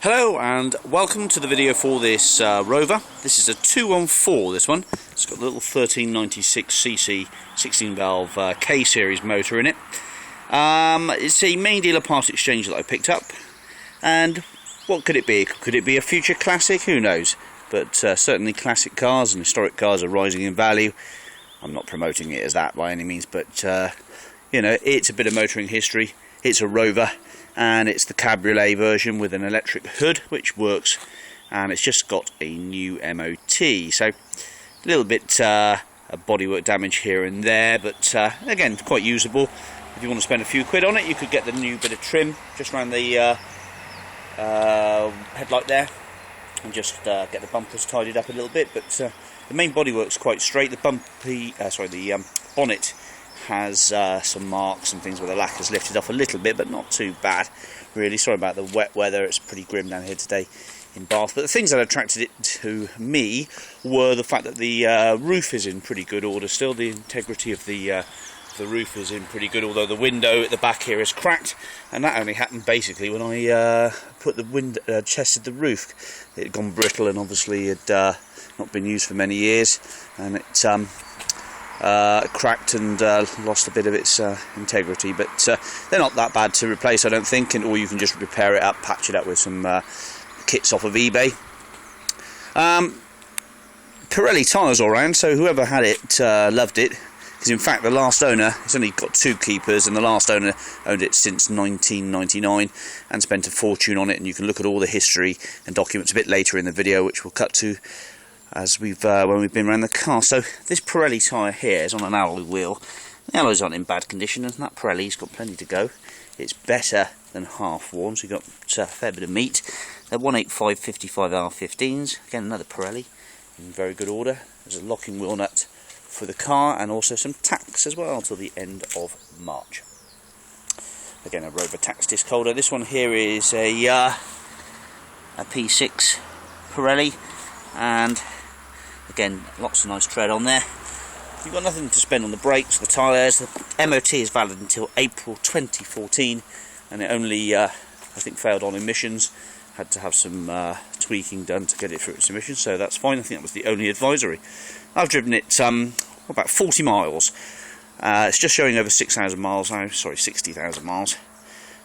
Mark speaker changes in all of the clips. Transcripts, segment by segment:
Speaker 1: Hello and welcome to the video for this Rover. This is a 214, this one. It's got a little 1396cc 16 valve K-series motor in it. It's a main dealer part exchange that I picked up, and what could it be? Could it be a future classic? Who knows, but certainly classic cars and historic cars are rising in value. I'm not promoting it as that by any means, but you know, it's a bit of motoring history. It's a Rover, and it's the Cabriolet version with an electric hood which works, and it's just got a new MOT, so a little bit of bodywork damage here and there, but again quite usable. If you want to spend a few quid on it, you could get the new bit of trim just around the headlight there, and just get the bumpers tidied up a little bit, but the main bodywork's quite straight. The bonnet has some marks and things where the lacquer's lifted off a little bit, but not too bad really. Sorry about the wet weather, it's pretty grim down here today in Bath. But the things that attracted it to me were the fact that the roof is in pretty good order still. The integrity of the roof is in pretty good, although the window at the back here is cracked, and that only happened basically when I put the window, tested the roof. It had gone brittle and obviously had not been used for many years, and it cracked and lost a bit of its integrity, but they're not that bad to replace, I don't think, or you can just repair it up, patch it up with some kits off of eBay. Pirelli tyres all round, so whoever had it loved it, because in fact the last owner, it's only got two keepers, and the last owner owned it since 1999 and spent a fortune on it, and you can look at all the history and documents a bit later in the video, which we'll cut to as when we've been around the car. So this Pirelli tyre here is on an alloy wheel. The alloys aren't in bad condition, and that Pirelli's got plenty to go. It's better than half worn, so you've got a fair bit of meat. They're 185/55 R15s, again another Pirelli in very good order. There's a locking wheel nut for the car, and also some tacks as well till the end of March. Again, a Rover tax disc holder. This one here is a P6 Pirelli, and again, lots of nice tread on there. You've got nothing to spend on the brakes, the tyres. The MOT is valid until April 2014, and it only, I think, failed on emissions. Had to have some tweaking done to get it through its emissions, so that's fine. I think that was the only advisory. I've driven it about 40 miles. It's just showing over 6,000 miles now, sorry, 60,000 miles.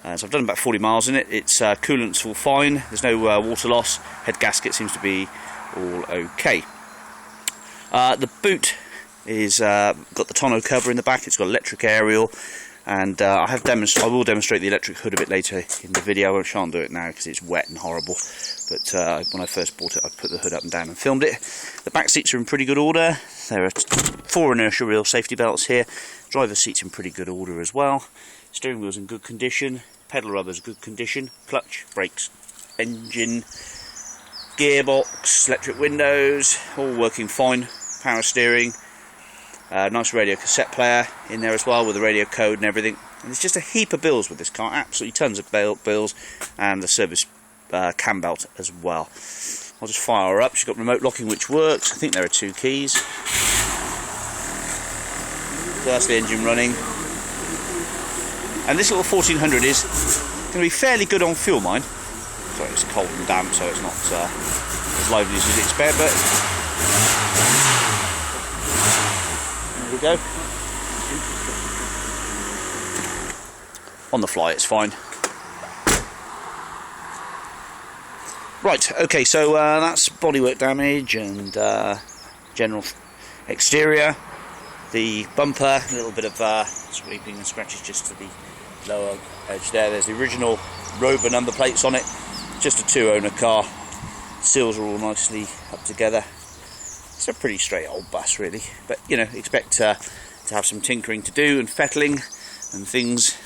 Speaker 1: So I've done about 40 miles in it. Its coolant's all fine. There's no water loss. Head gasket seems to be all okay. The boot is got the tonneau cover in the back. It's got electric aerial, and I will demonstrate the electric hood a bit later in the video. I shan't do it now because it's wet and horrible, but when I first bought it I put the hood up and down and filmed it. The back seats are in pretty good order. There are 4 inertia reel safety belts here. Driver's seat's in pretty good order as well. Steering wheel's in good condition. Pedal rubber's good condition. Clutch, brakes, engine, gearbox, electric windows, all working fine. Power steering, nice radio cassette player in there as well with the radio code and everything. And there's just a heap of bills with this car, absolutely tons of bills, and the service cam belt as well. I'll just fire her up. She's got remote locking which works. I think there are 2 keys. So that's the engine running. And this little 1400 is going to be fairly good on fuel, mind. Sorry, it's cold and damp, so it's not as lively as you'd expect, but there we go. On the fly, it's fine. Right, okay, so that's bodywork damage and general exterior. The bumper, a little bit of scraping and scratches just to the lower edge there. There's the original Rover number plates on it. Just a 2-owner car. Seals are all nicely up together. It's a pretty straight old bus really, but you know, expect to have some tinkering to do and fettling and things,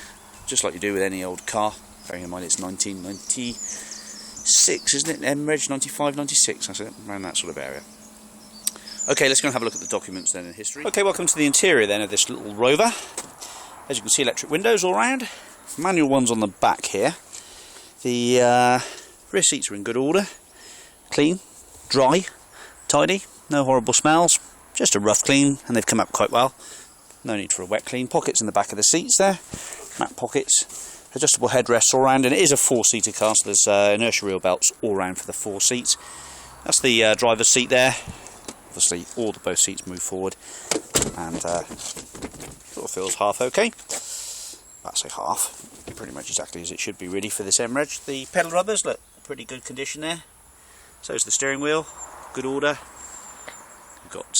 Speaker 1: just like you do with any old car. Bearing in mind it's 1996, isn't it? M-Reg 95, 96, that's it, around that sort of area. Okay, let's go and have a look at the documents then in history. Okay, welcome to the interior then of this little Rover. As you can see, electric windows all round. Manual ones on the back here. The rear seats are in good order. Clean, dry, tidy, no horrible smells. Just a rough clean, and they've come up quite well. No need for a wet clean. Pockets in the back of the seats there. Matte pockets. adjustable headrests all round, and it is a 4-seater car, so there's inertia wheel belts all round for the 4 seats. That's the driver's seat there. Obviously both seats move forward, and sort of feels half okay. I'd say half, pretty much exactly as it should be really for this MREG. The pedal rubbers look pretty good condition there. So is the steering wheel, good order. We've got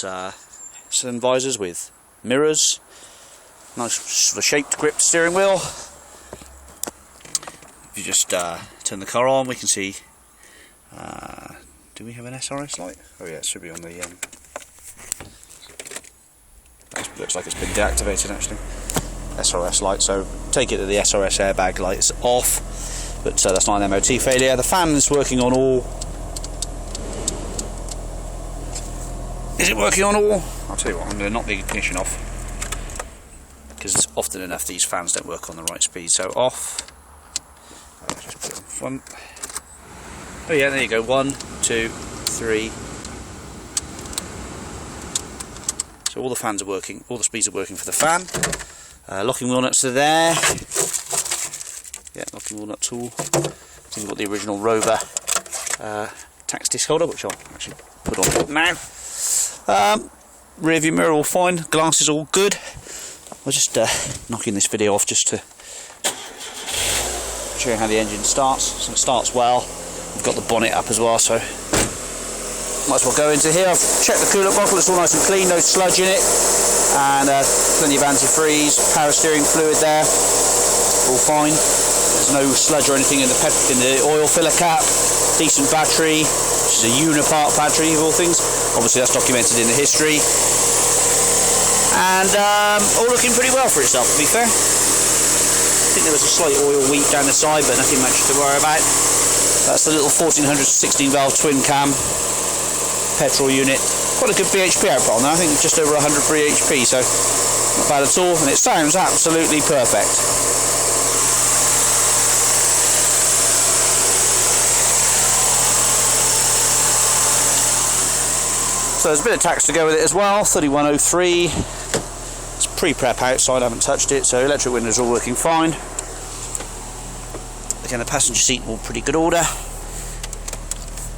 Speaker 1: sun visors with mirrors, nice sort of shaped gripped steering wheel. If you just turn the car on, we can see. Do we have an SRS light? Oh yeah, it should be on the. Looks like it's been deactivated actually. SRS light. So take it that the SRS airbag light is off, but that's not an MOT failure. The fan is working on all. Is it working on all? I'll tell you what. I'm going to knock the ignition off, because often enough these fans don't work on the right speed. So off. Just put it on front. Oh yeah, there you go. 1, 2, 3. So all the fans are working, all the speeds are working for the fan. Locking wheel nuts are there. Yeah, locking wheel nut tool. So you've got the original Rover tax disc holder, which I'll actually put on now. Rear view mirror all fine, glass is all good. I'm just knocking this video off just to show you how the engine starts. So it starts well. We've got the bonnet up as well, so might as well go into here. I've checked the coolant bottle, it's all nice and clean, no sludge in it, and plenty of antifreeze, power steering fluid there, all fine. There's no sludge or anything in the oil filler cap. Decent battery, which is a Unipart battery of all things. Obviously that's documented in the history, and all looking pretty well for itself, to be fair. I think there was a slight oil weep down the side, but nothing much to worry about. That's the little 1400 16 valve twin cam petrol unit. Quite a good BHP output on there. I think just over 100 BHP, so not bad at all, and it sounds absolutely perfect. So there's a bit of tax to go with it as well. 3103. It's pre-prep outside, I haven't touched it, so electric windows are all working fine. Again, the passenger seat all pretty good order.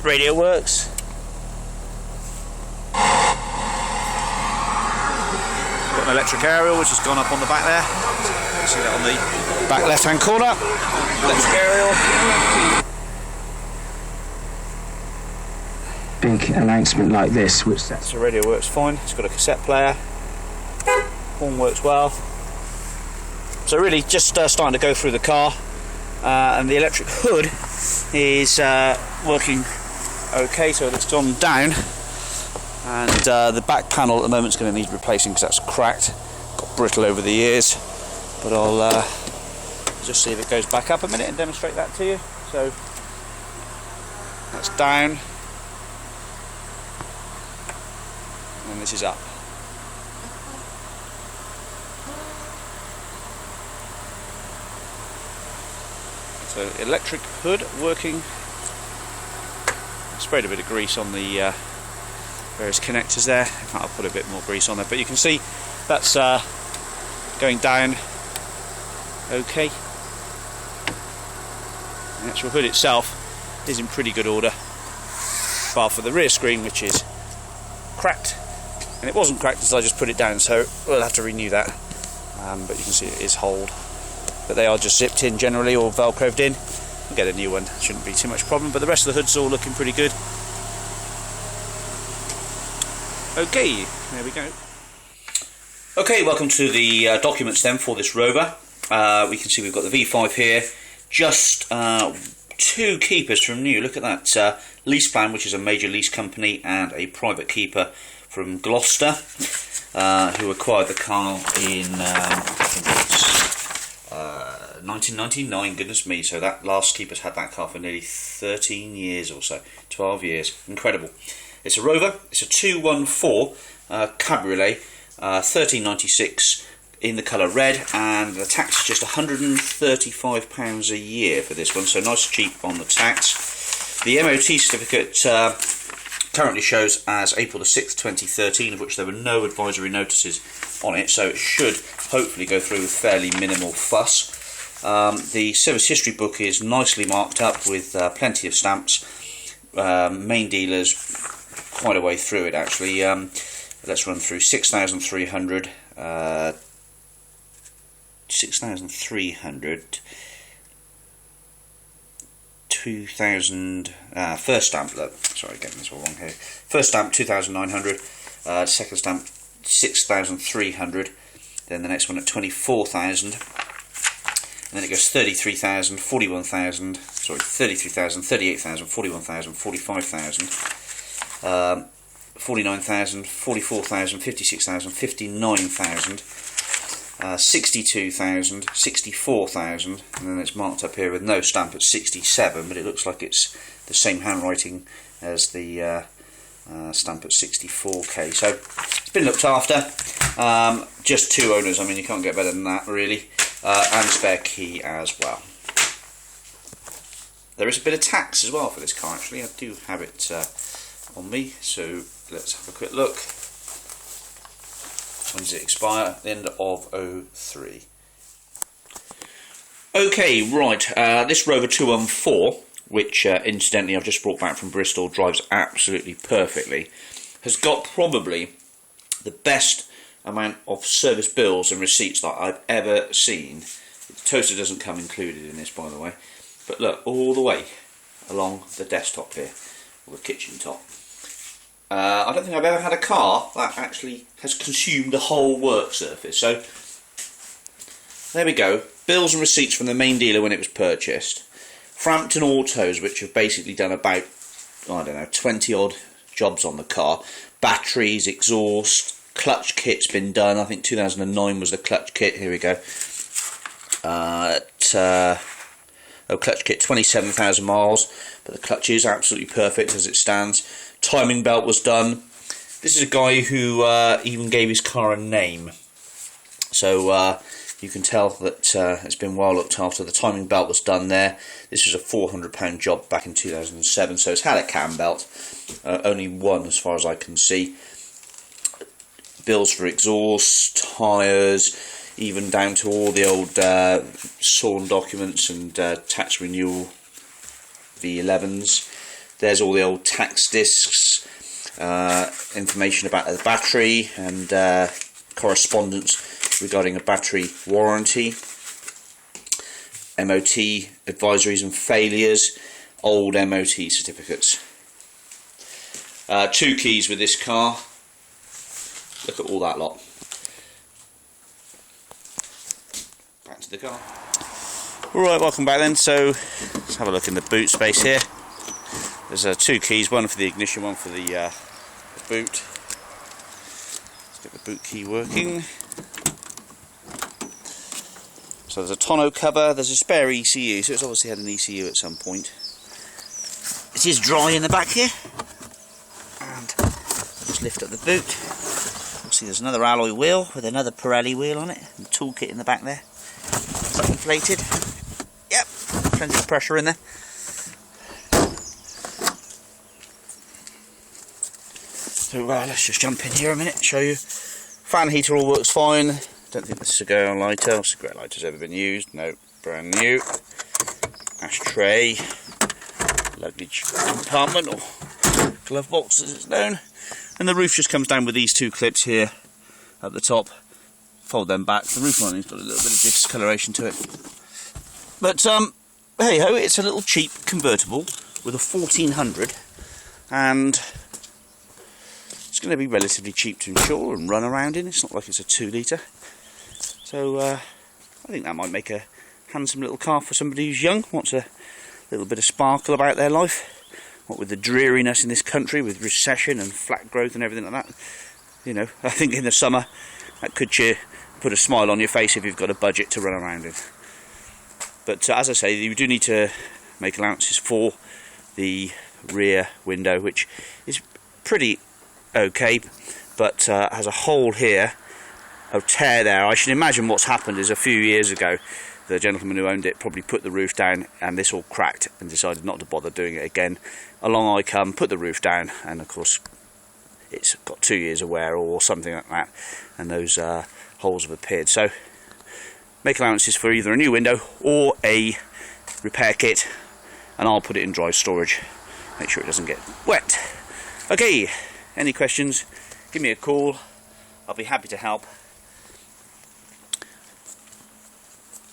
Speaker 1: Radio works. Got an electric aerial which has gone up on the back there. You can see that on the back left hand corner. Electric aerial.
Speaker 2: Big announcement like this, which sets.
Speaker 1: So radio works fine. It's got a cassette player. Horn works well. So really just starting to go through the car. And the electric hood is working okay, so it's gone down, and the back panel at the moment is going to need replacing because that's cracked, got brittle over the years, but I'll just see if it goes back up a minute and demonstrate that to you. So that's down, and this is up. So electric hood working. I sprayed a bit of grease on the various connectors there. In fact, I'll put a bit more grease on there, but you can see that's going down okay. The actual hood itself is in pretty good order, bar for the rear screen, which is cracked, and it wasn't cracked as I just put it down, so we'll have to renew that, but you can see it is holed. But they are just zipped in generally, or velcroed in. We'll get a new one, shouldn't be too much problem, but the rest of the hood's all looking pretty good. Okay, there we go. Okay, welcome to the documents then for this Rover. We can see we've got the V5 here, just 2 keepers from new. Look at that, lease plan, which is a major lease company, and a private keeper from Gloucester, who acquired the car in 1999, goodness me, so that last keeper's had that car for nearly 13 years or so, 12 years, incredible. It's a Rover, it's a 214 Cabriolet, 1396 in the colour red, and the tax is just £135 a year for this one, so nice cheap on the tax. The MOT certificate currently shows as April the 6th 2013, of which there were no advisory notices on it, so it should hopefully go through with fairly minimal fuss. The service history book is nicely marked up with plenty of stamps. Main dealers quite a way through it actually. Let's run through 6,300, 2,000, first stamp, look, sorry, getting this all wrong here. First stamp 2,900, second stamp 6,300, then the next one at 24,000, and then it goes 33,000, 41,000, sorry, 33,000, 38,000, 41,000, 45,000, 49,000, 44,000, 56,000, 59,000, 62,000, 64,000, and then it's marked up here with no stamp at 67, but it looks like it's the same handwriting as the stamp at 64k. So it's been looked after. Just 2 owners, I mean, you can't get better than that really, and spare key as well. There is a bit of tax as well for this car actually. I do have it on me, so let's have a quick look. When does it expire? At the end of 03. Okay, right, this Rover 214, which incidentally I've just brought back from Bristol, drives absolutely perfectly, has got probably the best amount of service bills and receipts that I've ever seen. The toaster doesn't come included in this, by the way, but look, all the way along the desktop here, or the kitchen top. I don't think I've ever had a car that actually has consumed the whole work surface. So there we go. Bills and receipts from the main dealer when it was purchased. Frampton Autos, which have basically done about, I don't know, 20 odd jobs on the car. Batteries, exhaust, clutch kit's been done. I think 2009 was the clutch kit. Here we go. Clutch kit 27,000 miles, but the clutch is absolutely perfect as it stands. Timing belt was done. This is a guy who even gave his car a name, so you can tell that it's been well looked after. The timing belt was done there. This was a £400 job back in 2007, so it's had a cam belt, only one as far as I can see. Bills for exhaust, tyres, even down to all the old SORN documents and tax renewal V11s. There's all the old tax discs, information about the battery, and correspondence regarding a battery warranty, MOT advisories and failures, old MOT certificates. 2 keys with this car. Look at all that lot. Back to the car. Alright, welcome back then. So let's have a look in the boot space here. There's 2 keys, one for the ignition, one for the boot. Let's get the boot key working. So there's a tonneau cover, there's a spare ECU, so it's obviously had an ECU at some point. It is dry in the back here. And I'll just lift up the boot. You'll see there's another alloy wheel with another Pirelli wheel on it, and toolkit in the back there. It's inflated. Yep, plenty of pressure in there. So let's just jump in here a minute, show you. Fan heater all works fine. Don't think the cigar lighter or cigarette lighter's ever been used. No, brand new. Ashtray, luggage compartment or glove box as it's known. And the roof just comes down with these 2 clips here at the top. Fold them back. The roof lining's got a little bit of discoloration to it. But hey ho, it's a little cheap convertible with a 1400, and it's going to be relatively cheap to insure and run around in. It's not like it's a 2 litre. So I think that might make a handsome little car for somebody who's young, wants a little bit of sparkle about their life. What with the dreariness in this country, with recession and flat growth and everything like that, you know, I think in the summer that could put a smile on your face if you've got a budget to run around in. But as I say, you do need to make allowances for the rear window, which is pretty okay, but has a hole here, a tear there. I should imagine what's happened is a few years ago the gentleman who owned it probably put the roof down and this all cracked and decided not to bother doing it again. Along I come, put the roof down, and of course it's got 2 years of wear or something like that, and those holes have appeared. So make allowances for either a new window or a repair kit, and I'll put it in dry storage, make sure it doesn't get wet. Okay, any questions, give me a call, I'll be happy to help.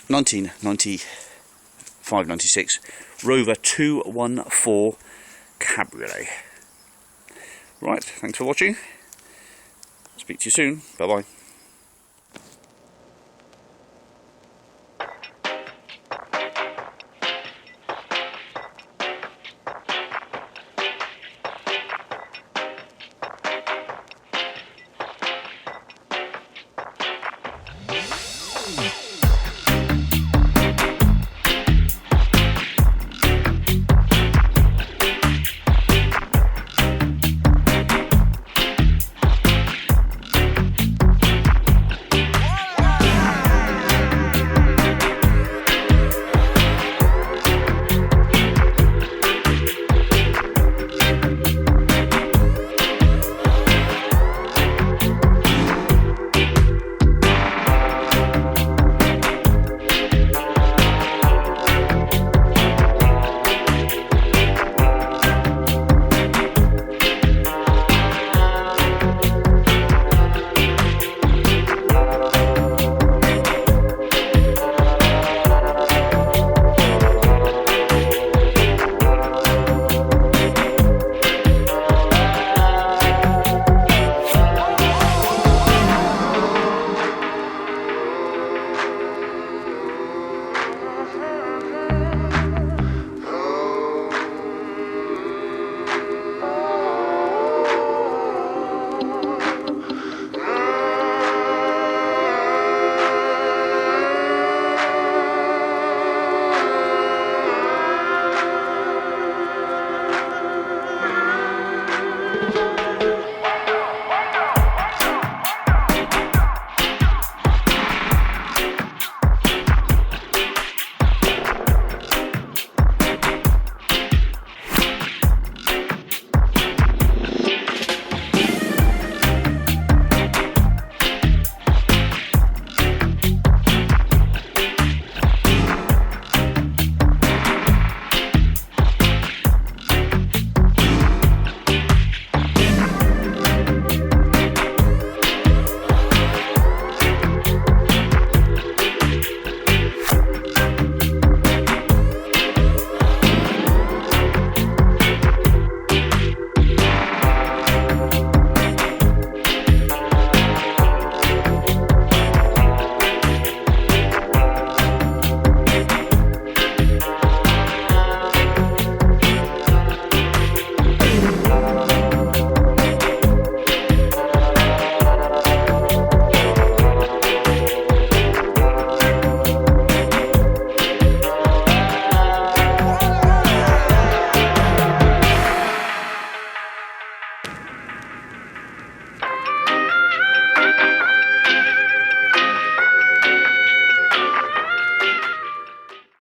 Speaker 1: 1995-96 Rover 214 Cabriolet. Right, thanks for watching. Speak to you soon. Bye bye.